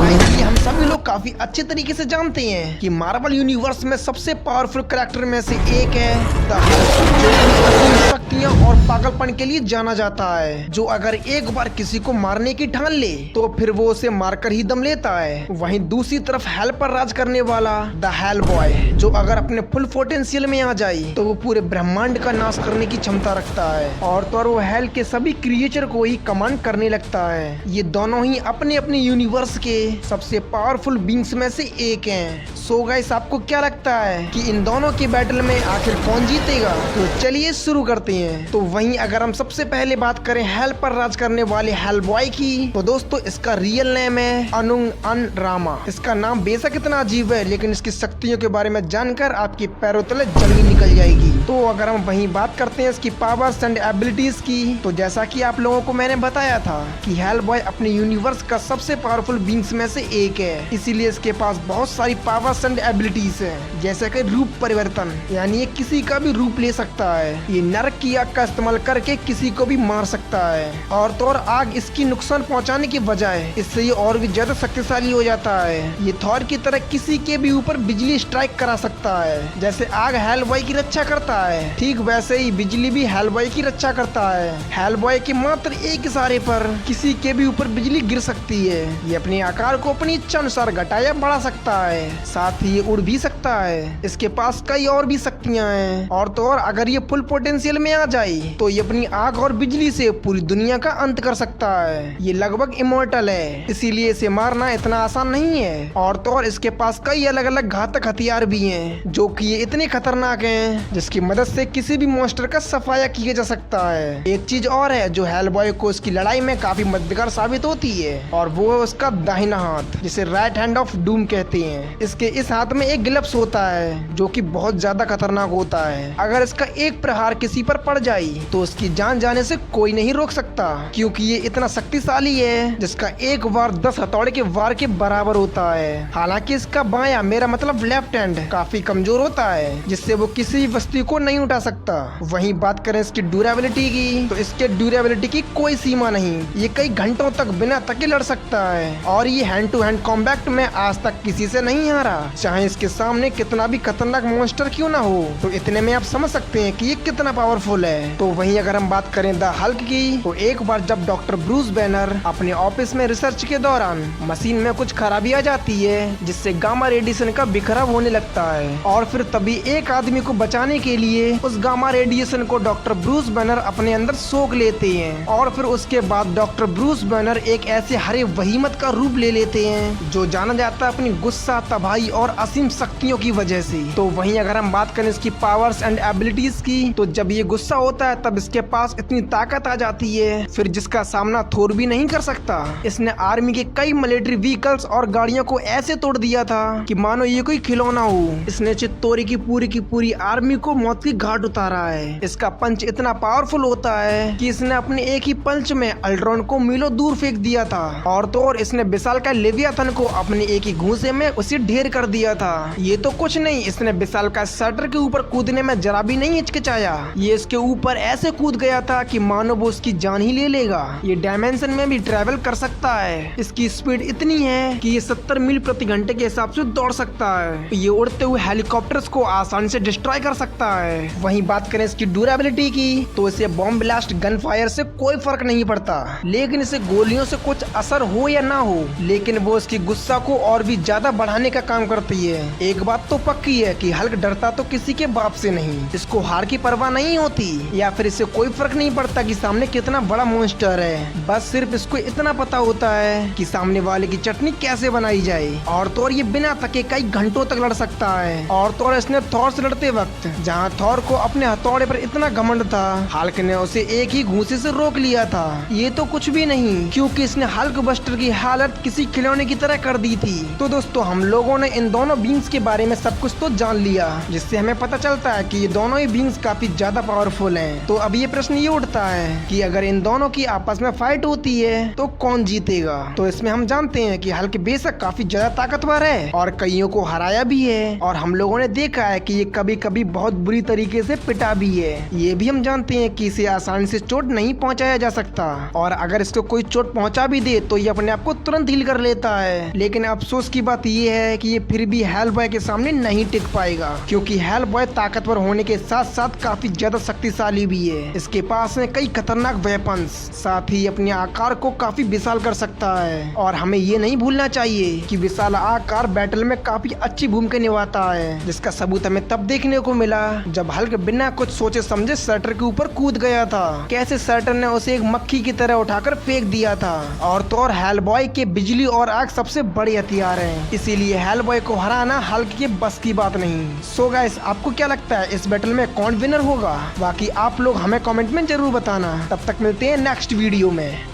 ये हम सभी लोग काफी अच्छे तरीके से जानते हैं कि मार्वल यूनिवर्स में सबसे पावरफुल कैरेक्टर में से एक है द हल्क, जो अपनी शक्तियां और पागलपन के लिए जाना जाता है। जो अगर एक बार किसी को मारने की ठान ले तो फिर वो उसे मारकर ही दम लेता है। वहीं दूसरी तरफ हेल पर राज करने वाला द हेल बॉय, जो अगर अपने फुल पोटेंशियल में आ जाए तो वो पूरे ब्रह्मांड का नाश करने की क्षमता रखता है और तो वो हेल के सभी क्रिएचर को ही कमांड करने लगता है। ये दोनों ही अपने अपने यूनिवर्स के सबसे पावरफुल बींग्स में से एक हैं। सो गाइस, आपको क्या लगता है कि इन दोनों की बैटल में आखिर कौन जीतेगा? तो चलिए शुरू करते हैं। तो वहीं अगर हम सबसे पहले बात करें हेल पर राज करने वाले हेल बॉय की, तो दोस्तों इसका रियल नेम है अनुंग अन रामा। इसका नाम बेशक इतना अजीब है, लेकिन इसकी शक्तियों के बारे में जानकर आपकी पैरों तले जमीन निकल जाएगी। तो अगर हम वहीं बात करते हैं इसकी पावर्स एंड एबिलिटीज की, तो जैसा कि आप लोगों को मैंने बताया था कि हेल बॉय अपने यूनिवर्स का सबसे पावरफुल बींग्स में से एक है, इसीलिए इसके पास बहुत सारी पावर्स एंड एबिलिटीज है, जैसे कि रूप परिवर्तन, यानी ये किसी का भी रूप ले सकता है। ये नरक की आग का इस्तेमाल करके किसी को भी मार सकता है और तो और आग इसकी नुकसान पहुंचाने की बजाय इससे ये और भी ज्यादा शक्तिशाली हो जाता है। ये थॉर की तरह किसी के भी ऊपर बिजली स्ट्राइक करा सकता है। जैसे आग हेल बॉय की रक्षा करता है, ठीक वैसे ही बिजली भी हेल बॉय की रक्षा करता है। हेल बॉय के मात्र एक इशारे पर किसी के भी ऊपर बिजली गिर सकती है। ये अपने आकार को अपनी इच्छा अनुसार घटा या बढ़ा सकता है, साथ ही ये उड़ भी सकता है। इसके पास कई और भी शक्तियां हैं और तो और अगर ये फुल पोटेंशियल में आ जाए तो ये अपनी आग और बिजली से पूरी दुनिया का अंत कर सकता है। ये लगभग इमोर्टल है, इसीलिए इसे मारना इतना आसान नहीं है। और तो और इसके पास कई अलग अलग घातक हथियार भी हैं, जो कि ये इतने खतरनाक हैं जिसकी मदद से किसी भी मॉन्स्टर का सफाया किया जा सकता है। एक चीज और है जो हेल बॉय को इसकी लड़ाई में काफी मददगार साबित होती है, और वो है उसका दाहिना हाथ, जिसे राइट हैंड ऑफ डूम कहते हैं। इसके इस हाथ में एक ग्लव्स होता है जो कि बहुत ज्यादा खतरनाक होता है। अगर इसका एक प्रहार किसी पर पड़ जाए तो उसकी जान जाने से कोई नहीं रोक सकता, क्योंकि ये इतना शक्तिशाली है जिसका एक वार 10 हथौड़े के वार के बराबर होता है। हालांकि इसका बायां, मेरा मतलब लेफ्ट हैंड, काफी कमजोर होता है, जिससे वो किसी भी वस्तु को नहीं उठा सकता। वहीं बात करें इसकी ड्यूरेबिलिटी की, तो इसके ड्यूरेबिलिटी की कोई सीमा नहीं। ये कई घंटों तक बिना थके लड़ सकता है और ये हैंड टू हैंड कॉम्बैट में आज तक किसी से नहीं हारा, चाहे इसके सामने कितना भी खतरनाक मॉन्स्टर क्यों ना हो। तो इतने में आप समझ सकते हैं कि ये कितना पावरफुल है। तो वहीं अगर हम बात करें द हल्क की, तो एक बार जब डॉक्टर ब्रूस बैनर अपने ऑफिस में रिसर्च के दौरान मशीन में कुछ खराबी आ जाती है, जिससे गामा रेडिएशन का बिखराव होने लगता है, और फिर तभी एक आदमी को बचाने के लिए उस गामा रेडिएशन को डॉक्टर ब्रूस बैनर अपने अंदर सोख लेते हैं। और फिर उसके बाद डॉक्टर ब्रूस बैनर एक ऐसे हरे वहीमत का रूप ले लेते हैं जो जाना जाता है अपनी गुस्सा, तबाही और असीम शक्तियों की वजह से। तो वहीं अगर हम बात करें इसकी पावर्स एंड एबिलिटीज की, तो जब ये गुस्सा होता है तब इसके पास इतनी ताकत आ जाती है फिर जिसका सामना थोर भी नहीं कर सकता। इसने आर्मी के कई मिलिट्री व्हीकल्स और गाड़ियों को ऐसे तोड़ दिया था कि मानो ये कोई खिलौना हो। इसने चित्तौरी की पूरी आर्मी को मौत की घाट उतारा है। इसका पंच इतना पावरफुल होता है कि इसने अपने एक ही पंच में अल्ट्रॉन को मीलों दूर फेंक दिया था, और तो और इसने विशालकाय लेवियाथन को अपने एक ही घूंसे में उसे ढेर कर दिया था। ये तो कुछ नहीं, इसने विशालकाय शटर के ऊपर कूदने में जरा भी नहीं हिचकिचाया। ये इसके ऊपर ऐसे कूद गया था कि मानो वो उसकी जान ही ले लेगा। ये डायमेंशन में भी ट्रेवल कर सकता है। इसकी स्पीड इतनी है कि ये 70 मील प्रति घंटे के हिसाब से दौड़ सकता है। ये उड़ते हुए हेलीकॉप्टर्स को आसानी से डिस्ट्रॉय कर सकता है। वहीं बात करें इसकी ड्यूरेबिलिटी की, तो इसे बॉम्ब ब्लास्ट, गन फायर से कोई फर्क नहीं पड़ता, लेकिन इसे गोलियों से कुछ असर हो या ना हो, लेकिन वो इसकी गुस्सा को और भी ज्यादा बढ़ाने का काम करती है। एक बात तो पक्की है कि हल्क डरता तो किसी के बाप से नहीं, इसको हार की परवाह नहीं होती, या फिर इससे कोई फर्क नहीं पड़ता कि सामने कितना बड़ा मॉन्स्टर है। बस सिर्फ इसको इतना पता होता है कि सामने वाले की चटनी कैसे बनाई जाए, और तो और ये बिना थके कई घंटों तक लड़ सकता है। और तो और इसने थॉर से लड़ते वक्त जहाँ थॉर को अपने हथौड़े पर इतना घमंड था, हल्क ने उसे एक ही घूंसे से रोक लिया था। ये तो कुछ भी नहीं, क्योंकि इसने हल्क बस्टर की हालत किसी खिलौने की तरह कर दी थी। तो दोस्तों, हम लोगों ने इन दोनों बींग्स के बारे में सब कुछ तो जान लिया, जिससे हमें पता चलता है कि ये दोनों ही बींग्स काफी ज्यादा पावरफुल हैं। तो अब ये प्रश्न ये उठता है कि अगर इन दोनों की आपस में फाइट होती है तो कौन जीतेगा। तो इसमें हम जानते हैं कि हल्क बेशक काफी ज्यादा ताकतवर है और कईयों को हराया भी है, और हम लोगों ने देखा है कि ये कभी कभी बहुत बुरी तरीके से पिटा भी है। ये भी हम जानते हैं कि इसे आसानी से चोट नहीं पहुंचाया जा सकता, और अगर इसको कोई चोट पहुंचा भी दे तो ये अपने आप को तुरंत हील कर लेता है। लेकिन अफसोस की बात ये है कि ये फिर भी हेलबॉय के सामने नहीं टिक पाएगा, क्योंकि हेलबॉय ताकतवर होने के साथ साथ काफी ज्यादा शक्तिशाली भी है। इसके पास में कई खतरनाक वेपन्स, साथ ही अपने आकार को काफी विशाल कर सकता है। और हमें ये नहीं भूलना चाहिए कि विशाल आकार बैटल में काफी अच्छी भूमिका निभाता है, जिसका सबूत हमें तब देखने को मिला जब हल्क बिना कुछ सोचे समझे सर्टर के ऊपर कूद गया था। कैसे सर्टर ने उसे एक मक्खी की तरह उठाकर फेंक दिया था। और तो और हेलबॉय के बिजली और आग सबसे बड़े हथियार हैं, इसीलिए हेलबॉय को हराना हल्क के बस की बात नहीं। सो गाइस, आपको क्या लगता है इस बैटल में कौन विनर होगा? बाकी आप लोग हमें कमेंट में जरूर बताना। तब तक मिलते हैं नेक्स्ट वीडियो में।